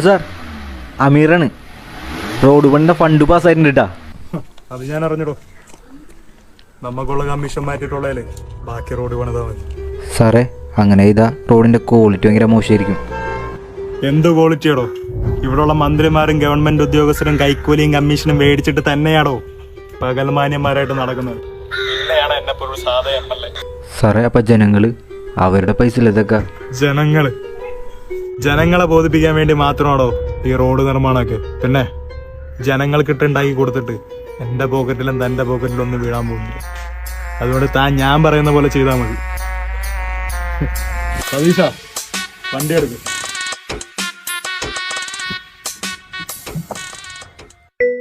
Sir, അമീറാണ്. Road പണിന്റെ fund പാസ്സായിട്ടുണ്ട് കേട്ടാ. അത് ഞാൻ അറിഞ്ഞിടോ. നമുക്കുള്ള കമ്മീഷൻ മാറ്റിയിട്ടുള്ളതല്ലേ ബാക്കി റോഡ് പണിതാ മതി. സാറേ, അങ്ങനെ ചെയ്താ റോഡിന്റെ ക്വാളിറ്റി ഭയങ്കര മോശമായിരിക്കും. എന്ത് ക്വാളിറ്റിയാടോ? ഇവിടെയുള്ള മന്ത്രിമാരും ഗവൺമെന്റ് ഉദ്യോഗസ്ഥരും കൈക്കൂലിയും കമ്മീഷനും മേടിച്ചിട്ട് തന്നെയാണോ പകൽമാന്യന്മാരായിട്ട് നടക്കുന്നത്? സാറേ, അപ്പൊ ജനങ്ങള് അവരുടെ പൈസ ഇതൊക്കെ ജനങ്ങളെ ബോധിപ്പിക്കാൻ വേണ്ടി മാത്രമാണോ ഈ റോഡ് നിർമ്മാണമൊക്കെ? പിന്നെ ജനങ്ങൾക്കിട്ട് ഉണ്ടാക്കി കൊടുത്തിട്ട് എന്റെ പോക്കറ്റിലും തന്റെ പോക്കറ്റിലും ഒന്നും വീഴാൻ പോകുന്നില്ല. അതുകൊണ്ട് താൻ ഞാൻ പറയുന്ന പോലെ ചെയ്താൽ മതി. സതീഷ, വണ്ടി എടുക്കും.